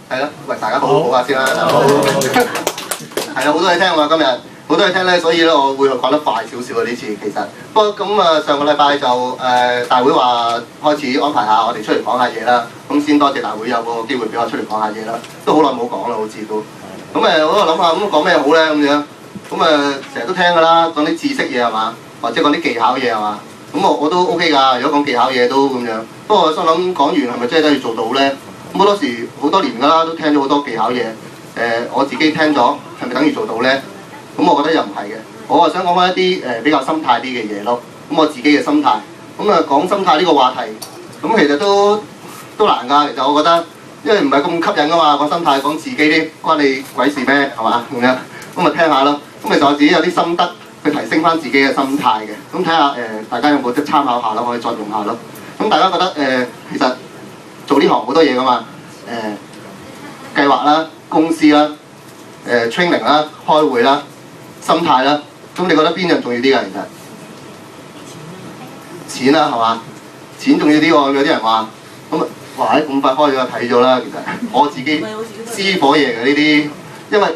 係咯，喂，大家好下先啦。係啊，好多嘢聽喎，今日好多嘢聽咧，所以咧我會講得快少少啊呢次其實。不過咁啊，上個禮拜就大會話開始安排下我哋出嚟講下嘢啦。咁先多謝大會有個機會俾我出嚟講下嘢啦。都好耐冇講啦，好似都。咁我喺度諗下，咁講咩好咧咁樣？咁成日都聽㗎啦，講啲知識嘢係嘛，或者講啲技巧嘢係嘛。咁我都 OK 㗎，如果講技巧嘢都咁樣。不過我心諗講完係咪真係都要做到咧？咁好多時好多年㗎啦，都聽咗好多技巧嘢。我自己聽咗係咪等於做到咧？咁我覺得又唔係嘅。我係想講翻一啲比較心態啲嘅嘢咯。咁我自己嘅心態。咁講心態呢個話題，咁其實都難㗎。其實我覺得，因為唔係咁吸引㗎嘛。講心態講自己啲關你鬼事咩係嘛咁樣？咁聽下咯。咁其實我自己有啲心得去提升翻自己嘅心態嘅。咁睇下大家有冇得參考下咯，可以再用下咯。咁大家覺得其實做呢行好多嘢㗎嘛。計劃啦、公司啦、training 啦、開會啦、心態啦，咁你覺得邊樣重要啲㗎？其實錢啦係嘛？錢重要啲喎，有啲人話咁哇咁快開咗睇咗啦。其實我自己私火嘢嘅呢啲，因為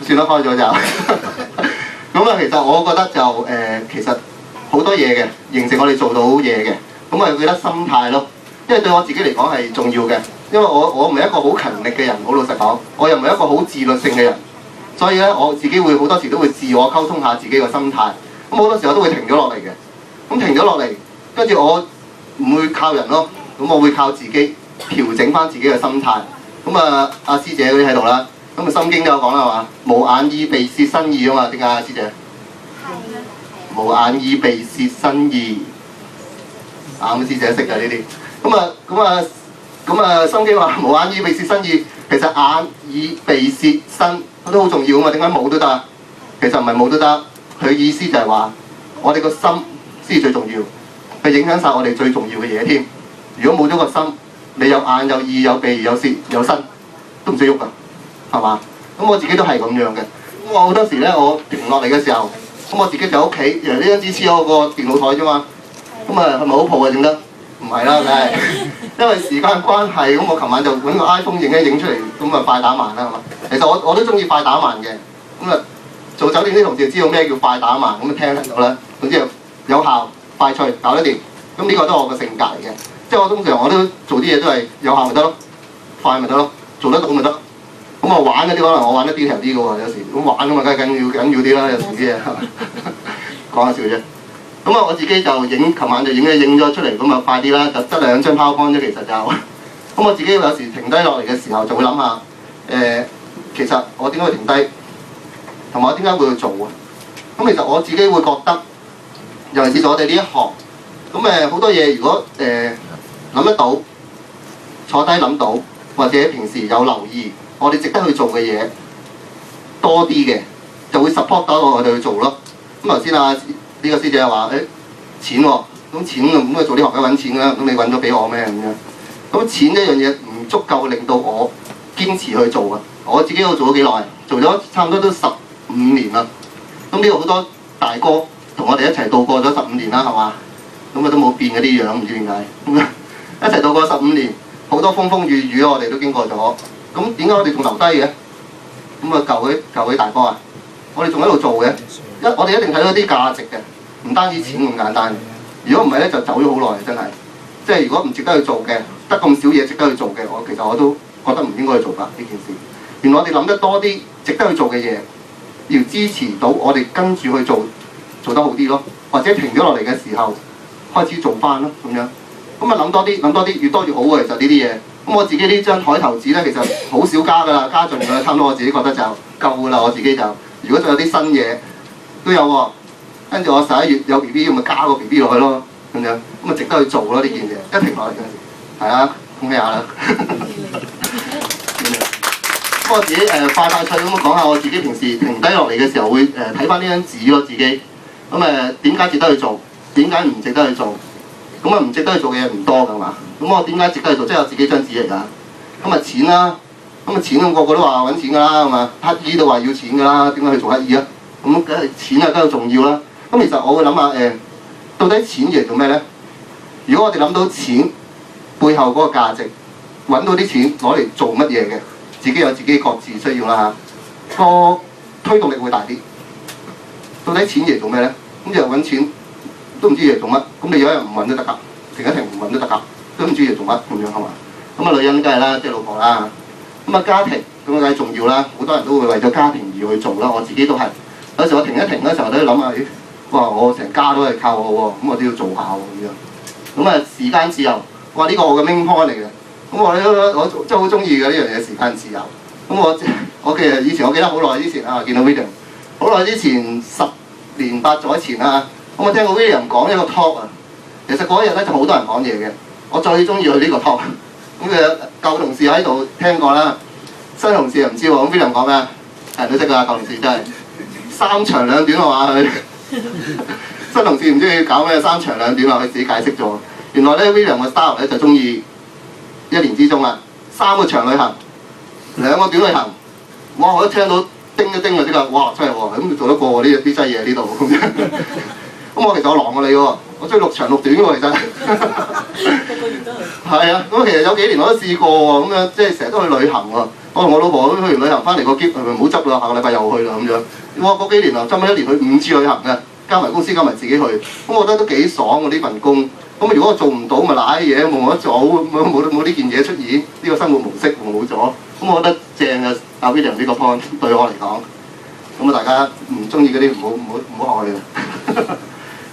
算啦開咗就咁啊。其實我覺得就其實好多嘢嘅形成我哋做到嘢嘅，咁我記得心態咯，因為對我自己嚟講係重要嘅。因為我唔係一個好勤力嘅人，好老實講，我又唔係一個好自律性嘅人，所以咧我自己會好多時都會自我溝通下自己個心態。咁好多時候都會停咗落嚟嘅。咁停咗落嚟，跟住我唔會靠人咯，咁我會靠自己調整翻自己嘅心態。咁阿師姐嗰啲喺度啦，咁心經都有講啦係嘛，無眼耳鼻舌身意啊嘛，點解啊師姐？無眼耳鼻舌身意，啱師姐識㗎呢啲。咁心經話無眼耳鼻舌身意，其實眼耳鼻舌身都好重要啊嘛。點解冇都得？其實唔係冇都得，佢意思就係話我哋個心先係最重要，係影響晒我哋最重要嘅嘢添。如果冇咗個心，你有眼有耳有鼻有舌有身都唔識喐㗎，係嘛？咁我自己都係咁樣嘅。咁我好多時咧，我停落嚟嘅時候，咁我自己就喺屋企，由呢張紙黐喺個電腦台啫嘛。咁係咪好蒲啊？整得？唔係啦，梗係因為時間關係，咁我琴晚就揾個 iPhone 影一影出嚟，咁快打慢啦，係嘛？其實我都中意快打慢嘅，咁做酒店啲同事知道咩叫快打慢，咁聽到啦。總之有效、快脆，搞得掂。咁呢個都係我嘅性格嚟嘅，即係我通常我都做啲嘢都係有效咪得咯，快咪得咯，做得到咪得。咁我玩嗰啲可能我玩得 detail 啲嘅喎，有時咁玩啊嘛，梗係緊要啲啦，有時啲嘢講下笑啫。咁我自己就琴晚就影咗出嚟，咁快啲啦，就得2張 PowerPoint啫，其實就咁我自己有時停低落嚟嘅時候，就會諗下其實我點解會停低，同埋我點解會去做啊？咁其實我自己會覺得，尤其是我哋呢一行，咁好多嘢如果諗得到，坐低諗到，或者平時有留意，我哋值得去做嘅嘢多啲嘅，就會 support 到我哋去做咯。咁頭先呢個師姐話錢喎，咁錢咁做呢行梗係揾錢啦，咁你揾咗俾我咩咁樣？咁錢呢樣嘢唔足夠令到我堅持去做啊！我自己都做咗幾耐，做咗差唔多都15年啦。咁呢度好多大哥同我哋一齊度過咗15年啦，係嘛？咁都冇變嗰啲樣，唔知點解。一齊度過15年，好多風風雨雨我哋都經過咗。咁點解我哋仲留低嘅？咁舊嗰啲大哥啊，我哋仲喺度做嘅，我哋一定睇到啲價值嘅。唔單止錢咁簡單，如果唔係咧就走咗好耐，真係。即係如果唔值得去做嘅，得咁少嘢值得去做嘅，其實我都覺得唔應該去做㗎呢件事。原來我哋諗得多啲值得去做嘅嘢，要支持到我哋跟住去做，做得好啲咯。或者停咗落嚟嘅時候，開始做翻咯咁樣。咁諗多啲，越多越好喎。其實呢啲嘢，咁我自己呢張台頭紙咧，其實好少加㗎啦，加盡㗎啦，差唔多我自己覺得就夠㗎啦。我自己就，如果仲有啲新嘢都有喎。跟住我11月有 BB， 咁咪加個 BB 落去咯，咁樣咁咪值得去做咯呢件嘢。一停落嚟嗰陣時，係啊，恭喜下啦。咁我自己快脆咁講下我自己平時停低落嚟嘅時候會睇翻呢張紙咯，自己咁點解值得去做？點解唔值得去做？咁唔值得去做嘅嘢唔多㗎嘛。咁我點解值得去做？即係我自己張紙嚟㗎。咁錢啦，咁錢咁個個都話揾錢㗎啦，係嘛？乞兒都話要錢㗎啦，點解去做乞兒啊？咁梗係錢啊，梗係重要啦。咁其實我會諗下到底錢嚟做咩咧？如果我哋諗到錢背後嗰個價值，揾到啲錢攞嚟做乜嘢嘅，自己有自己各自需要啦嚇，個推動力會大啲。到底錢嚟做咩咧？咁又揾錢都唔知嚟做乜，咁你有一日唔揾都得㗎，停一停唔揾都得㗎，都唔知嚟做乜咁樣係嘛？咁啊女人梗係啦，即係老婆啦。咁啊家庭咁梗係重要啦，好多人都會為咗家庭而去做啦，我自己都係。有時我停一停嘅時候都諗下，咦，哇！我成家都係靠我喎，咁我都要做下喎咁樣。咁啊時間自由，哇！呢個我嘅 main point 嚟嘅。咁我真係好中意嘅呢樣嘢，時間自由。咁我其實以前我記得好耐之前啊，見到 William， 好耐之前10年8載前啊，咁我聽過 William 講一個 talk 啊。其實嗰一日咧就好多人講嘢嘅，我最中意佢呢個 talk。咁佢舊同事喺度聽過啦，新同事又唔知喎。咁 William 講咩？人都識㗎，舊同事真係3長2短啊嘛佢。新同事唔知佢搞咩3長2短啊，佢自己解釋咗。原來咧 William 嘅 style 咧就中意1年之中啊3個長旅行，2個短旅行。哇！我一聽到叮一叮就即刻，哇！真係喎，咁做得過喎呢啲劑嘢喺呢度咁樣。咁我其實我狼過你喎，我中意6長6短喎其實。個月都去。係啊，咁其實有幾年我都試過喎，咁樣即係成日都去旅行喎。我同我老婆去完旅行翻嚟個篋係咪唔好執啦？下個禮拜又去啦咁樣。哇！嗰幾年啊，差唔多1年去5次旅行嘅，加埋公司加埋自己去。咁我覺得都幾爽喎呢份工。咁如果我做唔到咪賴嘢，冇得做，冇呢件嘢出現，呢個生活模式冇咗。咁我覺得正啊，阿 William 呢個 point 對我嚟講，咁啊大家唔中意嗰啲唔好學佢啊。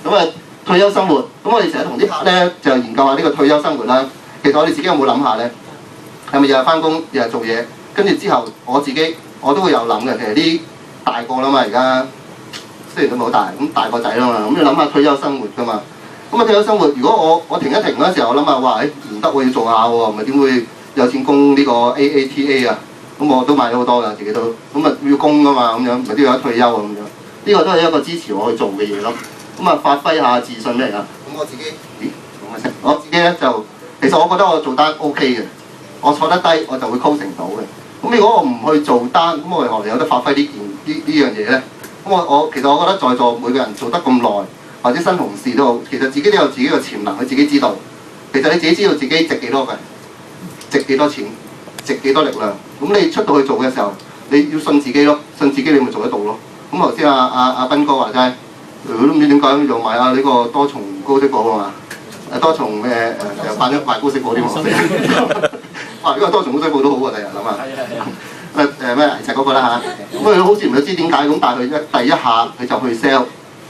咁啊退休生活，咁我哋成日同啲客咧就研究下呢個退休生活啦。其實我哋自己有冇諗下咧？係咪日日翻工，日日做嘢？跟住之後我自己我都會有諗嘅。其實啲大個啦嘛，而家雖然都冇大，咁大個仔啦嘛，咁你諗下退休生活㗎嘛。咁啊退休生活，如果我停一停嗰時候，我諗下哇，唔得我要做下喎，唔係點會有錢供呢個 AATA 啊？咁我都買咗好多㗎，自己都咁啊要供㗎嘛，咁樣咪都要有退休啊咁樣。呢個都係一個支持我去做嘅嘢咯。咁啊發揮下自信咩嚟㗎？咁我自己我自己咧就其實我覺得我做單 OK 嘅，我坐得低我就會 closing 到嘅。咁如果我唔去做單，咁我哋何嚟有得發揮呢樣嘢咧？咁其實我覺得在座每個人做得咁耐，或者新同事都好，其實自己都有自己嘅潛能，佢自己知道。其實你自己知道自己值幾多嘅，值幾多錢，值幾多力量。咁你出到去做嘅時候，你要信自己咯，信自己你咪做得到咯。咁頭先阿斌哥話齋，佢都唔知點解又買呢個多重高息股啊嘛，多重又扮咗賣高息股添喎。哇！呢個多重高息股都好喎，第日諗下。咩石嗰個啦嚇，咁佢好似唔知點解咁，但係佢第一下佢就去 sell。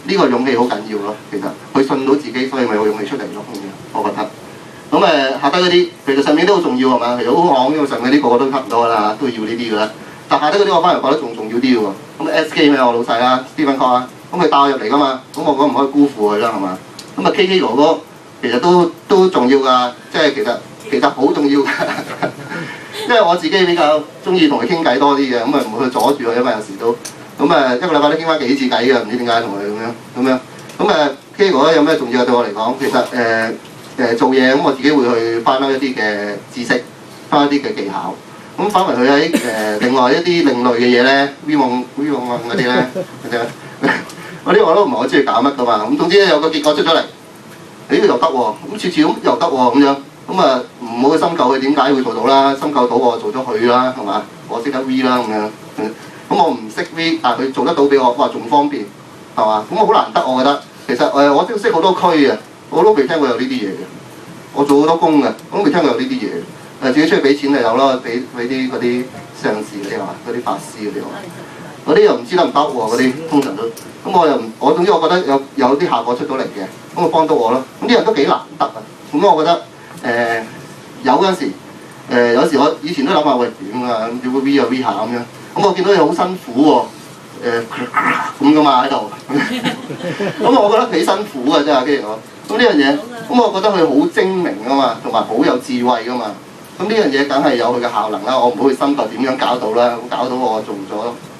呢個勇氣好緊要咯，其實佢信到自己，所以咪有勇氣出嚟咯。咁樣我覺得。咁下低嗰啲，其實上面都好重要係嘛？其實好行，因為上面啲個個都差唔多㗎啦，都要呢啲㗎啦。但下低嗰啲我反而覺得仲重要啲㗎喎。咁 SK 咩我老細啦 Stephen Cole 啊，咁佢帶我入嚟㗎嘛，咁我覺得唔可以辜負佢啦係嘛？咁啊 KK 哥哥其實都重要㗎，即係其實好重要㗎。因為我自己比較中意同佢傾偈多啲嘅，咁啊唔會去阻住佢，因為有時都。咁一個禮拜都傾翻幾次偈嘅，唔知點解同佢咁樣。咁KK哥咧有咩重要對我嚟講？其實做嘢咁我自己會去翻一啲嘅知識，翻一啲嘅技巧。咁反為佢喺另外一啲另類嘅嘢咧 ，V 網嗰啲咧，嗰啲我都唔係好中意搞乜噶嘛。咁總之咧有個結果出咗嚟，呢個又得喎，咁次次咁又得喎咁樣。咁唔好去深究佢點解會做到啦，深究到我做咗佢啦，係嘛？我識得 V 啦咁樣。咁我唔識 V，但係佢做得到俾我，哇仲方便，係嘛？咁我好難得，我覺得。其實我都識好多區嘅，我都未聽過有呢啲嘢嘅。我做好多工嘅，我都未聽過有呢啲嘢。自己出去俾錢就有啦，俾啲嗰啲上士嗰啲係嘛，嗰啲法師嗰啲嗰啲又唔知得唔得喎，嗰啲通常都。咁我總之我覺得有啲效果出到嚟嘅，咁幫到我咯。咁啲人都幾難得啊。咁我覺得有嗰陣時，有時我以前都諗下喂點啊，要個 V 啊 V 下咁樣。咁我見到佢好辛苦喎，咁噶嘛喺度，咁我覺得幾辛苦嘅真係，跟住我，咁呢樣嘢，咁我覺得佢好精明噶嘛，同埋好有智慧噶嘛，咁呢樣嘢梗係有佢嘅效能啦，我唔好去深究點樣搞到啦，搞到我做咗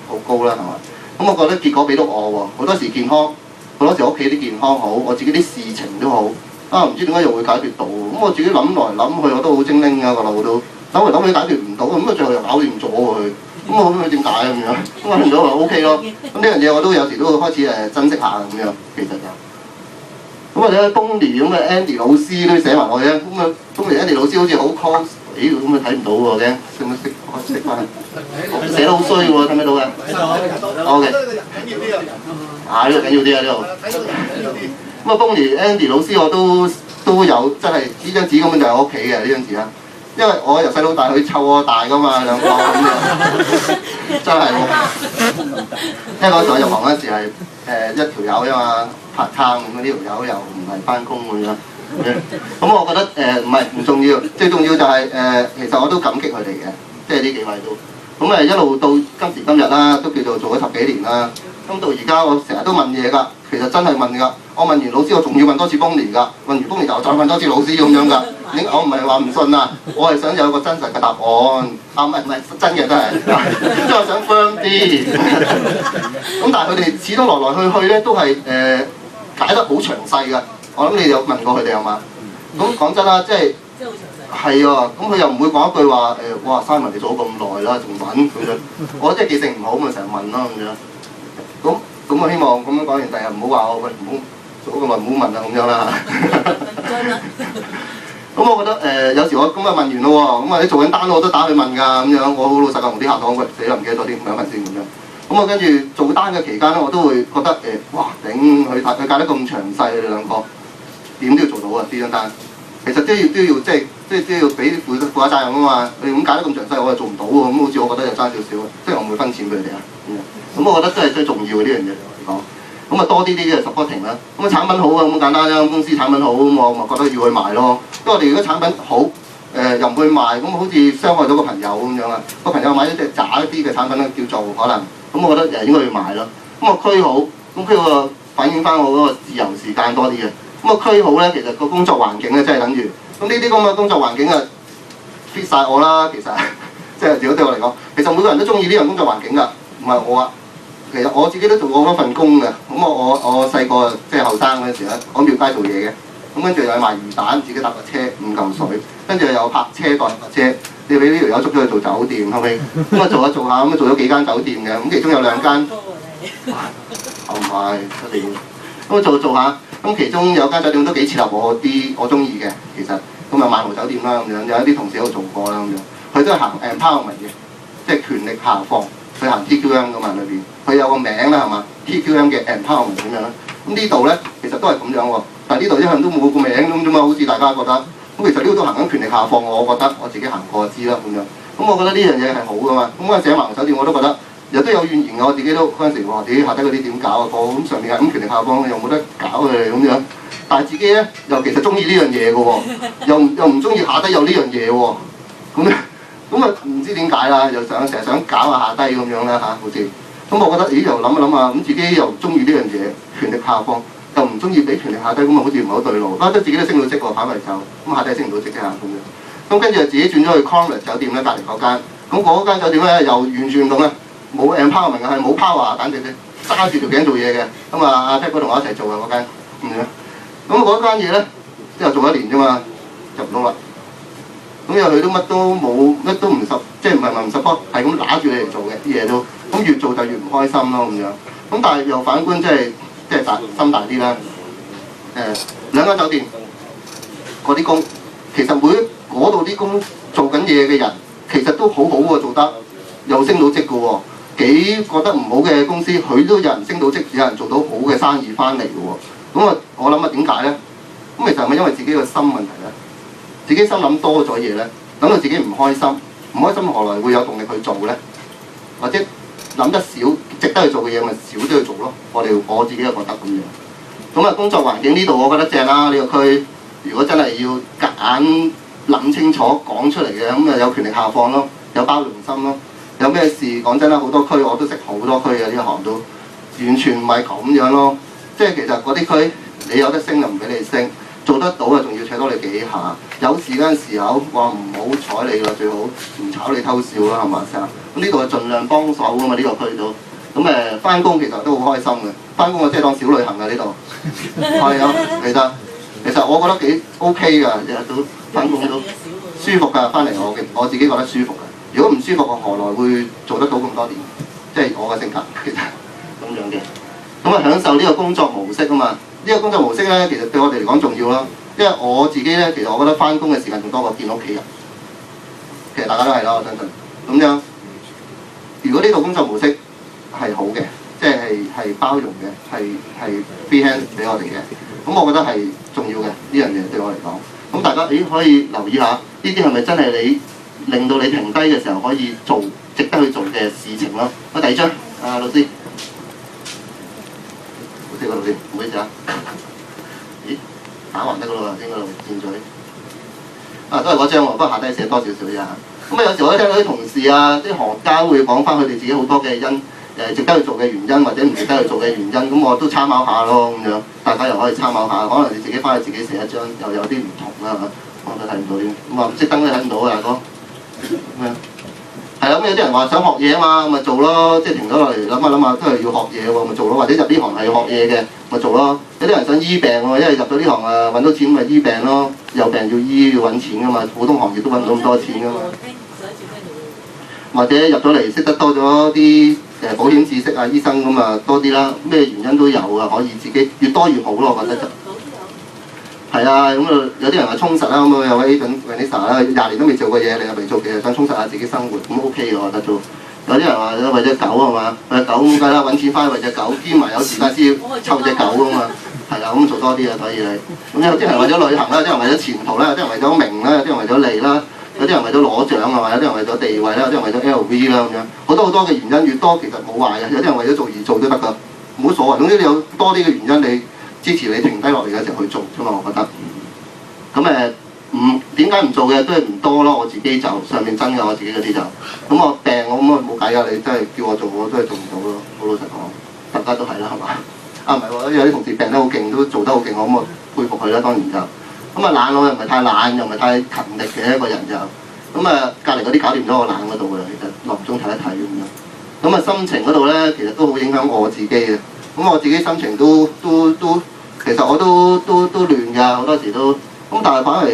好高啦係嘛，咁我覺得結果俾到我喎，好多時健康，好多時屋企啲健康好，我自己啲事情都好，唔知點解又會解決到，咁我自己諗來諗去我都好精靈㗎個腦都，諗嚟諗去解決唔到，咁最後又搞掂咗喎佢。咁我諗佢點解咁樣？咁我諗咗話 OK 咯。咁呢樣嘢我都有時都會開始珍惜下咁樣，其實就。咁你睇 Tony 咁Andy 老師都寫埋我嘅，咁Tony Andy 老師好似好 close 咦咁啊睇唔到喎，驚識唔識翻？寫得好衰喎，睇唔睇到嘅？好嘅。啊呢個緊要啲啊呢度。咁啊，Bonnie Andy 老師我都有真係呢張紙根本就係我屋企嘅呢張紙啊，因為我由細到大佢湊我大㗎嘛兩個咁樣，真係喎。因為嗰時我入行嗰時係一條友啫嘛，part time咁呢條友又唔係翻工咁樣。咁我覺得唔重要，最重要就係其實我都感激佢哋嘅，即係呢幾位都。咁一路到今時今日啦，都叫做做咗10幾年啦。咁到而家我成日都問嘢㗎，其實真係問㗎。我問完老師，我仲要問多次Bonnie㗎，問完Bonnie就再問多次老師咁樣㗎。我唔係話唔信啊，我係想有個真實嘅答案。唔係真嘅真係，即係我想 firm 啲。咁但係佢哋始終來來去去咧都係解得好詳細㗎。我諗你有問過佢哋係嘛？咁講真啦，即係係啊，咁佢又唔會講一句話哇Simon你做咗咁耐啦，仲問咁樣。我真係記性唔好，咪成日問咯咁樣。咁我希望咁樣講完，第日唔好話我喂唔好做咗咁耐唔好問啊咁樣啦。咁我覺得有時我咁啊問完咯喎，咁你做緊單我都打去問㗎咁樣。我好老實講同啲客講，喂死啦唔記得咗啲兩份先咁樣。咁我跟住做單嘅期間咧，我都會覺得哇頂佢解得咁詳細，你兩個點都要做到啊呢張單。其實都要即係要俾負下責任啊嘛。你咁解得咁詳細，我又做唔到喎。咁好似我覺得又爭少少，即係我唔會分錢俾佢哋啊。咁我覺得真係最重要嘅呢樣嘢嚟講。咁啊多啲嘅 supporting 啦。咁啊產品好啊咁簡單啦，公司產品好咁我咪覺得要去賣咯。因為我哋如果產品好又唔去賣，咁好似傷害到個朋友咁樣啊。個朋友買咗隻渣啲嘅產品咧叫做可能，咁我覺得應該要賣咯。咁個區好，咁區好反映翻我嗰個自由時間多啲嘅。咁個區好咧，其實個工作環境咧真係等於咁呢啲咁嘅工作環境啊 fit 晒我啦。其實即係如果對我嚟講，其實每個人都中意呢樣工作環境㗎，唔係我啊。其實我自己都做過嗰份工嘅。咁我細個即係後生嗰陣時咧，我廟街做嘢嘅。咁跟住又賣魚蛋，自己搭個車5嚿水，跟住又泊車代泊車，你俾呢條友捉咗去做酒店，後尾咁啊做下咁啊做咗幾間酒店嘅，咁其中有2間，唔係一定要咁啊做下，咁其中有間酒店都幾切合我中意嘅，其實咁啊萬豪酒店啦咁樣，有一啲同事喺度做過啦咁樣，佢都係行empowerment嘅，即係權力下放，佢行 TQM 噶嘛裏邊，佢有個名啦係嘛 TQM 嘅 empowerment 咁樣啦，咁呢度咧其實都係咁樣喎。但係呢度一向都冇個名咁啫嘛，好似大家覺得咁其實呢度都行緊權力下放，我覺得我自己行過就知啦咁樣。咁我覺得呢樣嘢係好噶嘛。咁嗰陣時喺萬豪酒店我都覺得有都有怨言嘅，我自己都嗰陣時話自己下低嗰啲點搞啊？咁上面係咁權力下放，又冇得搞佢哋咁樣。但係自己咧又其實中意呢樣嘢嘅喎，又唔中意下低有呢樣嘢喎。咁啊唔知點解啦，又成日想搞下低咁樣啦嚇，好似咁我覺得咦又諗一諗啊，咁自己又中意呢樣嘢權力下放。又唔中意俾權力下低，咁啊好似唔係好對路。覺得自己都升到職喎，反為就咁下低升唔到職嘅嚇咁樣。咁跟住就自己轉咗去 Conrad 酒店咧，隔離嗰間。咁嗰間酒店咧又完全唔同啊，冇 empowerment 嘅，係冇 power，簡直咧揸住條頸做嘢嘅。咁啊阿 Pat 哥同我一齊做嘅嗰間咁樣。咁嗰間嘢咧又做1年啫嘛，入唔到啦。咁又佢都乜都冇，乜都唔即係唔係唔 support，係咁揦住你嚟做嘅啲嘢都。咁越做就越唔開心咯咁樣。咁但係又反觀即係心大啲啦。2間酒店嗰啲工，其實嗰度啲工做緊嘢嘅人，其實都好好喎，做得又升到職嘅喎。幾覺得唔好嘅公司，佢都有人升到職，有人做到好嘅生意翻嚟嘅喎。咁啊，我諗點解咧？咁其實係咪因為自己個心問題咧？自己心諗多咗嘢咧，諗到自己唔開心，唔開心何來會有動力去做咧？或者諗得少，值得去做嘅嘢咪少啲去做咯。我自己又覺得咁樣。咁啊，工作環境呢度我覺得正啦。呢個區如果真係要夾硬諗清楚講出嚟嘅，咁啊有權力下放咯，有包容心咯。有咩事講真啦，好多區我都識好多區嘅呢行都，完全唔係咁樣咯。即係其實嗰啲區你有得升就唔俾你升，做得到啊仲要扯多你幾下。有事嗰陣時候話唔好睬你啦，最好唔炒你偷笑啦，係嘛先？咁呢度係盡量幫手㗎嘛，呢個區都。咁翻工其實都好開心嘅，翻工我即係當小旅行㗎呢度。係啊，其實我覺得幾 OK 㗎，日日都翻工都舒服㗎，翻嚟我自己覺得舒服㗎。如果唔舒服，我何來會做得到咁多年？即係我嘅性格其實咁樣嘅。咁啊，享受呢個工作模式啊嘛。呢個工作模式咧，其實對我哋嚟講重要咯。因為我自己咧，其實我覺得翻工嘅時間仲多過見屋企人。其實大家都係啦，我相信。咁樣，如果呢個工作模式係好嘅，即係包容嘅，係 free hand 俾我哋嘅，咁我覺得係重要嘅呢樣嘢對我嚟講。咁大家可以留意下，呢啲係咪真係你令到你停低嘅時候可以做值得去做嘅事情咯？第二張，老師，老師，唔好意思啊。咦？打橫得噶啦喎，應該箭嘴。都係嗰張喎，不過下低寫多少少啫嚇。咁有時我都聽到啲同事啊、啲行家會講翻佢哋自己好多嘅值得去做嘅原因，或者唔值得去做嘅原因，咁我都參考下咯咁樣。大家又可以參考下，可能你自己翻去自己寫一張，又有啲唔同啦嚇。我都睇唔到添，咁話唔識燈都睇唔到啊，大哥。咁樣係啦，咁有啲人話想學嘢啊嘛，咪做咯，即係停咗落嚟諗下諗下，都係要學嘢喎，咪做咯。或者入呢行係要學嘢嘅，咪做咯。有啲人想醫病喎，因為入到呢行啊揾到錢咪醫病咯，有病要醫要揾錢噶嘛，普通行業都揾唔到咁多錢噶嘛。或者入咗嚟識得多咗啲保險知識啊，醫生咁啊多啲啦，咩原因都有啊，可以自己越多越好咯，我覺得就係啊，咁啊有啲人話充實啦，咁啊有位 Vanessa 啦，20年都未做過嘢，你又未做嘅，想充實下自己生活，咁 OK 嘅我覺得都。有啲人話為隻狗係嘛，為隻狗咁梗啦，揾錢翻去為隻狗，兼埋有時間先要湊隻狗啊嘛，係啊，咁做多啲啊，所以你咁有啲人為咗旅行啦，有啲人為咗前途啦，有啲人為咗名啦，有啲人為咗利啦。有啲人為咗攞獎係嘛，有啲人為咗地位啦，有啲人為咗 LV 啦咁樣，好多嘅原因，越多其實冇壞嘅，有啲人為咗做而做都得㗎，冇所謂。總之你有多啲嘅原因，你支持你停低落嚟嘅時候去做啫嘛，我覺得。咁點解唔做嘅都係唔多咯，我自己就上面真嘅我自己嗰啲就。咁我病我咁啊冇計㗎，你真係叫我做我都係做唔到咯，好老實講，大家都係啦係嘛？啊唔係喎，有啲同事病得好勁，都做得好勁，我咁啊佩服佢啦，當然就。咁啊懶我又唔係太懶，又唔係太勤力嘅一個人就，咁啊隔離嗰啲搞掂咗我懶嗰度㗎啦，其實落鐘睇一睇咁樣。咁啊心情嗰度咧，其實都好影響我自己嘅。咁我自己心情都，其實我都亂㗎，好多時都。咁但係反而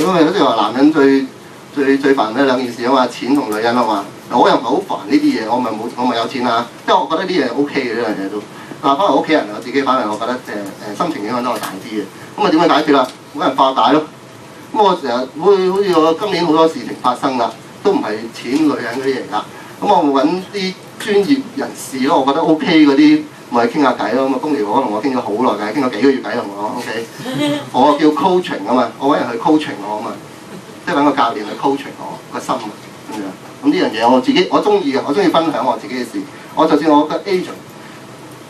因為好似話男人最煩呢兩件事啊嘛，錢同女人啊嘛。我又唔係好煩呢啲嘢，我咪有錢啊，即係我覺得呢樣 O K 嘅呢樣嘢都。但係反而屋企人我自己反而我覺得心情影響得我大啲嘅。咁啊點樣解決啦？揾人化解咯。咁我成日會好似我今年好多事情發生啦，都唔係錢女人嗰啲嘢㗎。咁我揾啲專業人士咯，我覺得 O K 嗰啲，咪傾下偈咯。咁啊，公寮我同我傾咗好耐偈，傾咗幾個月偈同我 OK。我叫 coaching 啊嘛，我揾人去 coaching 我啊嘛，即係揾個教練去 coaching我個心咁樣。咁呢樣嘢我中意嘅，我中意分享我自己嘅事。我就算我嘅 agent。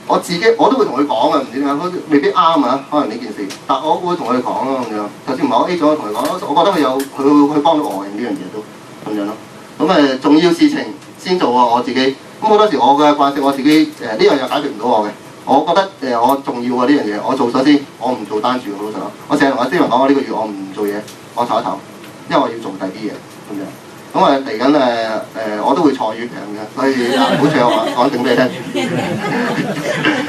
我自己我都會同佢講嘅，唔知點解，未必啱啊，可能呢件事，但我會同佢講咯咁樣。就算唔係我 A 咗，我同佢講，我覺得佢幫到我嘅呢樣嘢都咁樣咯。咁重要事情先做啊，我自己。咁好多時我嘅慣性，我自己呢樣又解決唔到我嘅。我覺得我重要啊呢樣嘢，我做咗先，我唔做單住好老實講。我成日同阿 Stephen 講，我呢個月我唔做嘢，我唞一唞，因為我要做第啲嘢咁樣。咁嚟緊我都會坐月亮嘅，所以唔好再我講定俾你聽。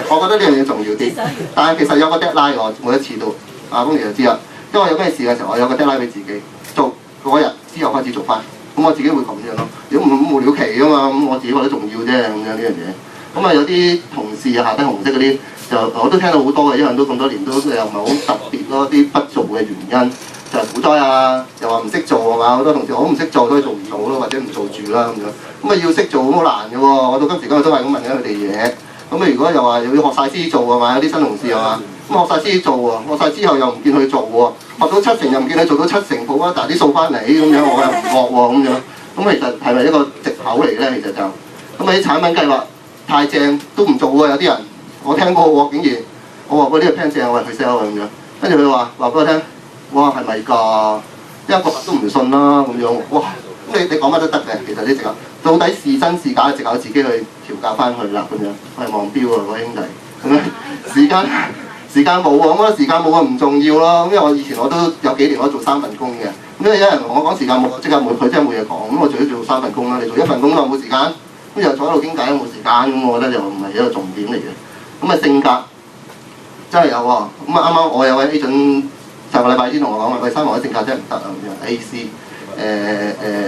我覺得呢樣嘢重要啲，但係其實有個 deadline 我每一次都阿公爺就知啦。因為有咩事嘅時候，我有個 deadline 俾自己做嗰日之後開始做翻，咁我自己會咁樣咯。如果唔無了期㗎嘛，咁我自己覺得重要啫咁樣呢樣嘢。咁有啲同事下低紅色嗰啲，就我都聽到好多嘅，因為都咁多年都又唔係好特別咯，啲不做嘅原因。就係股災啊，又話唔識做係嘛？好多同事我唔識做，所以做唔到咯，或者唔做住啦咁樣。咁要識做咁好難嘅喎，我到今時今日都係咁問緊佢哋嘢。咁如果又話又要學晒先做係嘛？有啲新同事係嘛？咁學晒先做喎，學晒之後又唔見佢做喎，學到7成又唔見佢做到7成，補翻啲數翻嚟咁樣，我又唔覺喎咁樣。咁其實係咪一個藉口嚟咧？其實就咁啲產品計劃太正都唔做喎，有啲人我聽過喎，竟然我話呢個 plan 正，我係去 sell 咁樣，跟住佢話俾我聽。哇，係咪㗎？因為個個都唔信啦，咁樣哇！咁你講乜都得嘅，其實啲藉口到底是真是假嘅藉口，自己去調教翻佢啦，咁樣我係望標啊，嗰兄弟咁樣時間冇喎，我覺得時間冇啊唔重要咯。因為我以前我都有幾年我做3份工嘅，咁有人同我講時間冇，即刻佢真係冇嘢講，咁我最多做3份工啦。你做1份工都冇時間，咁又坐喺度傾偈都冇時間，咁我覺得又唔係一個重點嚟嘅。咁性格真係有喎，咁啱啱我有位 agent。上個禮拜先同我講話，佢三王嘅性格真係唔得啊咁樣 ，AC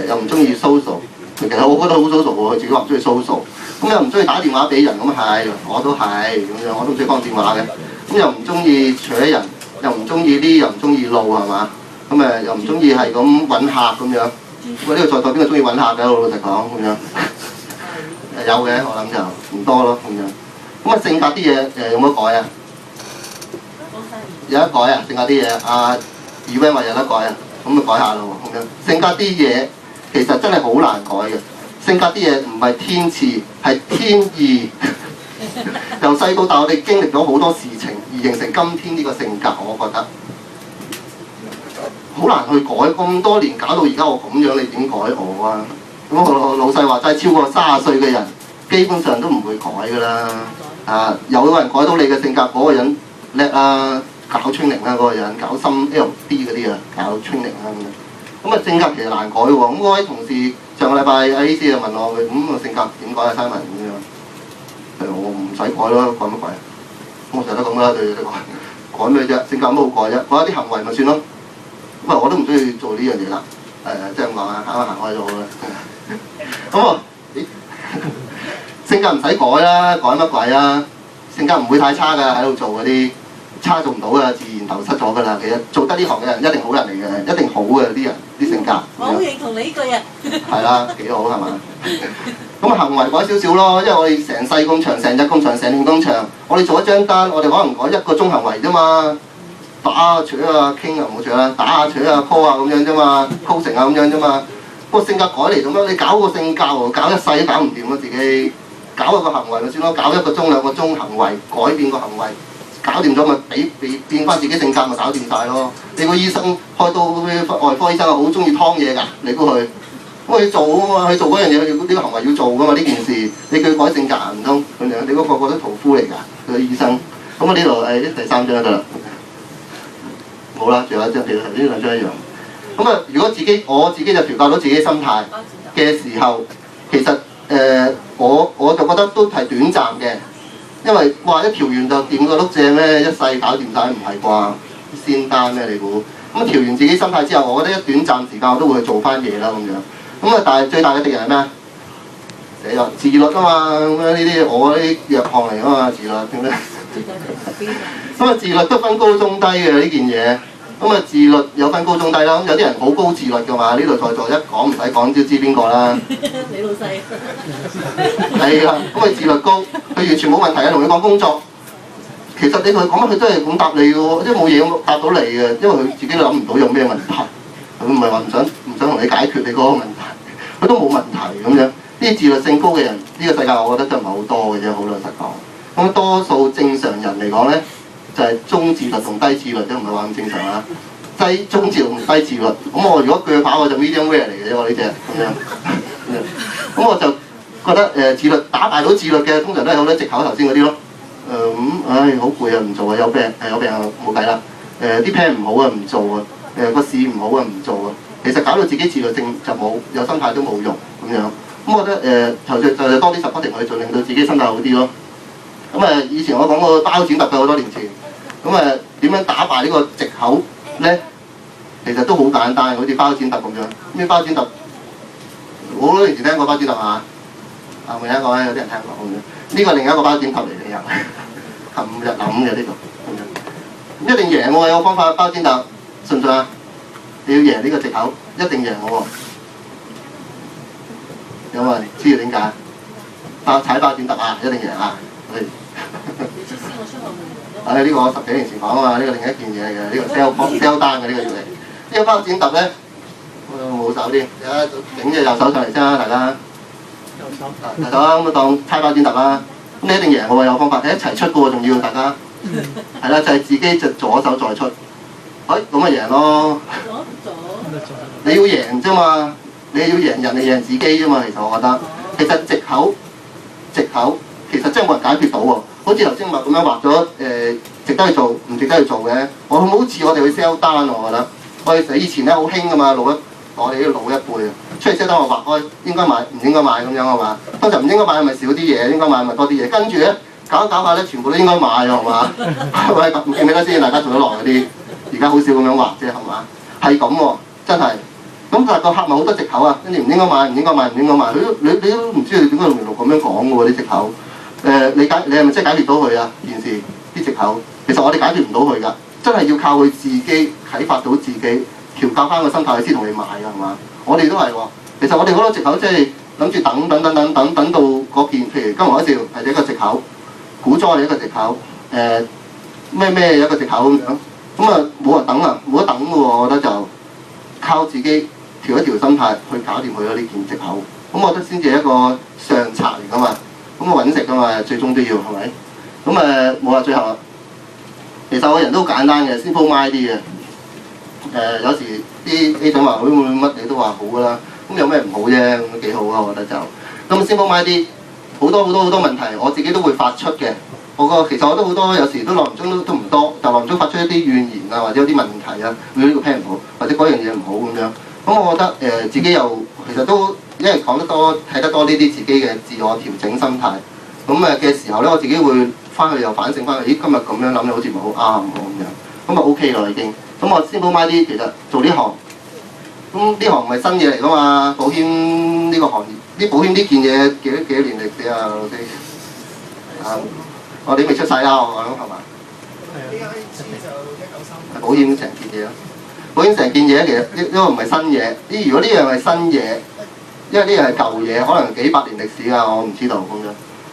又唔中意 social， 其實我覺得好 social 喎，佢自己話唔中意 social， 咁又唔中意打電話俾人，咁係，我都係咁樣，我都唔中意講電話嘅，咁又唔中意扯人，又唔中意啲，又唔中意路係嘛，咁又唔中意係咁揾客咁樣，喂，呢個在座邊個中意揾客嘅？老實講咁樣。有嘅，我諗就唔多咯咁樣。咁啊性格啲嘢有冇得改啊？有得改啊！性格啲嘢，阿 Evan 話有得改啊，咁咪改下咯咁樣。性格啲嘢其實真係好難改嘅。性格啲嘢唔係天賜，係天意。由細到大，我哋經歷咗好多事情，而形成今天呢個性格，我覺得好難去改。咁多年搞到而家我咁樣，你點改我啊？咁我老細話齋，超過30歲嘅人，基本上都唔會改㗎啦。啊，有人改到你嘅性格，嗰個人叻啊，搞 training 啦，嗰個人搞深 LD 嗰啲啊，搞 training 啦咁樣。咁啊性格其實難改喎。咁嗰位同事上個禮拜阿 A C 就問我：咁個性格點改啊 Simon 咁樣？我唔使改咯，改乜鬼？我成日都咁啦，對改咩啫？性格冇好改啫，改一啲行為咪算咯。咁啊，我都唔中意做呢樣嘢啦。即係咁講啊，行開咗啦。咁啊，性格唔使改啦，改乜鬼啊？性格唔會太差㗎，喺度做嗰啲差做唔到㗎，自然流失咗㗎啦。其實做得呢行嘅人一定好人嚟嘅，一定好嘅啲人啲性格。我好認同你呢句啊。係啦，幾好係嘛？咁啊行為改少少咯，因為我哋成世咁長，成日咁長，成年咁長，我哋做一張單，我哋可能改1個鐘行為啫嘛。打啊、取啊、傾啊唔好取啦，打啊、取啊、call 啊咁樣啫嘛 ，call 成啊咁樣啫嘛。個性格改嚟做乜？你搞個性格喎，搞一世都搞唔掂咯自己。搞一個行為咪算咯，搞1個鐘2個鐘行為，改變個行為，搞掂咗咪變翻自己性格咪搞掂晒咯。你個醫生開刀外科醫生好中意劏嘢㗎，你估佢？咁佢做啊嘛，佢做嗰樣嘢，佢呢個行為要做㗎嘛，呢件事你叫佢改性格唔通咁樣？你嗰個都屠夫嚟㗎，佢個醫生。咁啊呢度第3張得啦，冇啦，仲有一張，其實頭先2張一樣。咁啊，如果我自己就調教到自己心態嘅時候，其實我就覺得都係短暫嘅，因為話一調完就掂個碌蔗咩？一世搞掂晒唔係啩？仙丹咩你估？咁調完自己心態之後，我覺得一短暫時間我都會去做翻嘢啦咁樣。咁啊，但係最大嘅敵人係咩啊？自律啊嘛，咁樣呢啲我啲弱項嚟啊嘛，自律點咧？咁啊，自律都分高中低嘅呢件嘢。咁啊，自律有分高中低啦。咁有啲人好高自律㗎嘛，呢度在座一講唔使講都知邊個啦。你老細。係啊，咁佢自律高，佢完全冇問題啊。同你講工作，其實你同佢講乜，佢都係咁答你嘅喎，即係冇嘢咁答到你嘅，因為佢自己都諗唔到有咩問題。佢唔係話唔想同你解決你嗰個問題，佢都冇問題咁樣。呢啲自律性高嘅人，呢個世界我覺得真係唔係好多嘅啫，好老實講。咁多數正常人嚟講咧，就係中自律同低自律啫，唔係話咁正常啊。中自律同低自律，咁我如果鋸跑我就 medium rare 嚟嘅啫，我呢隻咁樣。咁我就覺得自律打敗到自律嘅，通常都係好多藉口頭先嗰啲咯。好攰啊，唔做啊，有病啊，冇計啦。啲 plan 唔好啊，唔做啊。個市唔好啊，唔做啊。其實搞到自己自律性就冇，有心態都冇用咁樣。咁我覺得就多啲 supporting 去做，令到自己心態好啲咯。咁以前我講過包剪揼嘅好多年前，咁點樣打敗呢個藉口咧？其實都好簡單，好似包剪揼咁樣。咩包剪揼？好多年前聽過包剪揼啊？啊，另一個咧，有啲人聽過咁樣。呢個另一個包剪揼嚟嘅又，琴日諗嘅呢個咁樣。一定贏喎，有個方法包剪揼，信唔信啊？你要贏呢個藉口，一定贏我喎。有冇人知道點解？踩包剪揼啊，一定贏啊！呢個我10幾年前講啊嘛，呢個另一件嘢嘅，呢個 sell 單嘅呢個要嚟。呢個包剪揼咧，冇手啲，而家整隻右手上嚟先啦，大家。右手啊，咁當猜包剪揼啦。咁你一定贏我喎，有方法，你一齊出嘅喎，仲要大家。係啦，就係自己就左手再出。咁咪贏咯。你要贏啫嘛，你要贏人，你贏自己啫嘛。其實我覺得，其實藉口其實真係冇人解決到喎。好似頭先咁樣畫咗值得去做，唔值得去做嘅。好似我哋去 sell 單，我覺得我哋以前咧好興㗎嘛，我哋啲老一輩啊，出去 sell 單我畫開應該買唔應該買咁樣係嘛？通常唔應該買咪少啲嘢，應該買咪多啲嘢。跟住咧搞一搞下咧，全部都應該買㗎係嘛？喂，記唔記得先？大家做得耐嗰啲，而家好少咁樣畫啫係嘛？係咁喎，真係。咁但係個客咪好多藉口啊，跟住唔應該買，唔應該買，唔應該買，你都唔知佢點解用咁樣講嘅喎啲藉口。你係咪真係解決到佢啊？件事啲藉口，其實我哋解決唔到佢㗎，真係要靠佢自己啟發到自己，調教翻個心態先同你買㗎係嘛？我哋都係喎。其實我哋好多藉口即係諗住等到嗰件，譬如金融海嘯係一個藉口，股災係一個藉口，咩一個藉口咁樣。咁啊冇人等啊，冇得等嘅喎。我覺得就靠自己調一調心態去搞掂佢咯呢件藉口。咁我覺得先至係一個上策嚟噶嘛。咁我揾食噶嘛，最終都要係咪？咁冇話最後。其實我人都好簡單嘅，simple mind啲嘅。有時啲 A 總話會乜你都話好㗎啦，咁有咩唔好啫？咁都幾好啊，我覺得就。咁 simple mind 啲，好多問題，我自己都會發出嘅。其實我都好多，有時都耐唔中都唔多，就耐唔中發出一啲怨言啊，或者有啲問題啊，呢個 plan 唔好，或者嗰樣嘢唔好咁樣。咁我覺得自己又其實都因為講得多睇得多呢啲自己嘅自我調整心態，咁嘅時候咧，我自己會翻去又反省翻，咦今日咁樣諗好似唔係好啱喎咁樣，咁啊 OK 啦已經。咁我先補埋啲，其實做呢行，咁呢行唔係新嘢嚟噶嘛，保險呢個行業，啲保險呢件嘢幾多年歷史啊老師？我哋未出世啦，我諗係嘛？係啊。就1993。保險成件嘢咯，保險成件嘢其實呢個唔係新嘢，如果呢樣係新嘢，因為呢樣係舊嘢，可能幾百年歷史啊，我唔知道咁樣。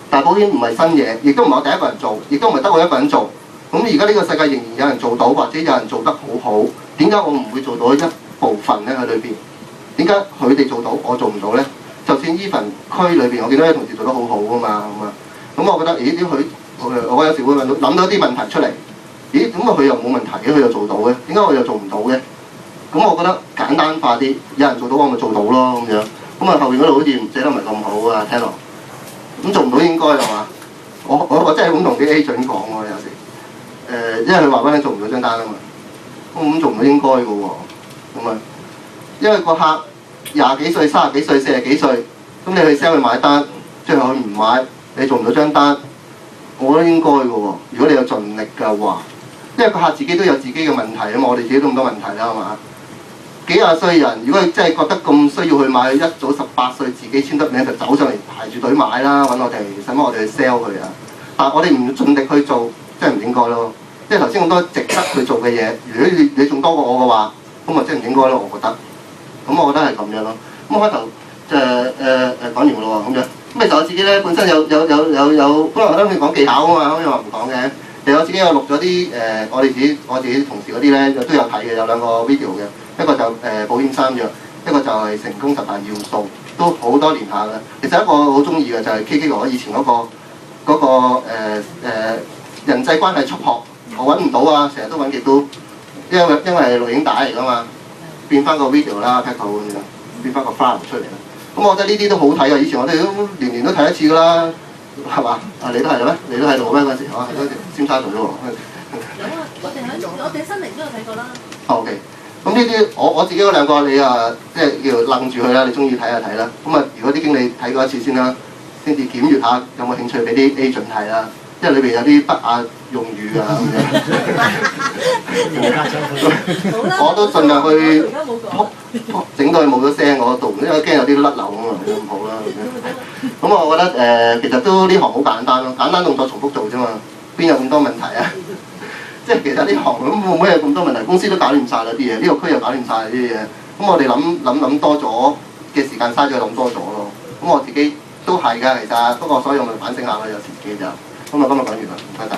但係保險唔係新嘢，亦都唔係我第一個人做，亦都唔係得我一個人做。咁而家呢個世界仍然有人做到，或者有人做得好好，點解我唔會做到一部分咧喺裏邊？點解佢哋做到，我做唔到咧？就算依份區裏邊，我見到啲同事做得好好啊嘛，咁我覺得，咦點佢？我有時會諗到啲問題出嚟，咦點解佢又冇問題嘅，佢又做到嘅？點解我又做唔到嘅？咁我覺得簡單化啲，有人做到我咪做到咯咁樣。咁後邊嗰度好似寫得唔係咁好啊，聽落。咁做唔到應該係嘛？我真係咁同啲 agent 講喎，有時。因為佢話俾你做唔到張單啊嘛，咁做唔到應該嘅喎，咁啊，因為個客20幾歲、30幾歲、40幾歲，咁你去 sell 佢買單，最後佢唔買，你做唔到張單，我覺得應該嘅喎。如果你有盡力嘅話，因為個客自己都有自己嘅問題啊嘛，我哋自己都咁多問題啦，係嘛？幾廿歲人，如果佢真係覺得咁需要去買，一早18歲自己簽得名就走上嚟排住隊買啦，揾我哋，使乜我哋去 sell 佢啊？但係我哋唔盡力去做，真係唔應該咯。即係頭先咁多值得去做嘅嘢，如果你仲多過我嘅話，咁啊真係唔應該咯，我覺得。咁我覺得係咁樣咯。咁開頭就講完咯喎，咁樣。咁其實我自己咧本身有，可能我諗住講技巧啊嘛，咁又話唔講嘅。其實我自己有錄咗啲我自己同事嗰啲咧都有睇嘅，有2個 video 嘅。一個就保險3約，一個就係成功10大要素，都好多年下嘅。其實一個好中意嘅就係 KK 哥以前嗰個人際關係速學。我揾唔到啊！成日都揾極都，因為係錄影帶嚟㗎嘛，變翻個 video 啦，拍到咁樣，變翻個 file 出嚟啦。咁我覺得呢啲都好睇㗎。以前我哋都年都睇一次㗎啦，係嘛？你都係咩？你都喺度咩嗰陣時？嗰陣時尖沙咀喎。有啊，我哋新年都有睇過啦。OK，咁呢啲我自己嗰2個你即係叫楞住佢啦，你中意睇就睇啦。咁啊，如果啲經理睇過一次先啦，先至檢閲下有冇興趣俾啲 agent 睇啦。因為裏邊有啲不雅用語啊咁樣，我都盡量去整到佢冇咗聲嗰度，因為驚有啲甩漏啊嘛，咁好啦咁樣。咁我覺得其實都呢行好簡單咯，簡單動作重複做啫嘛，邊有咁多問題啊？即係其實呢行咁會唔會有咁多問題？公司都搞掂晒啦啲嘢，呢個區又搞掂晒啲嘢。咁我哋諗多咗嘅時間嘥咗諗多咗咯。咁我自己都係㗎，其實不過所以我咪反省下咯，有時自己就。咁啊，今日講完啦，唔該晒。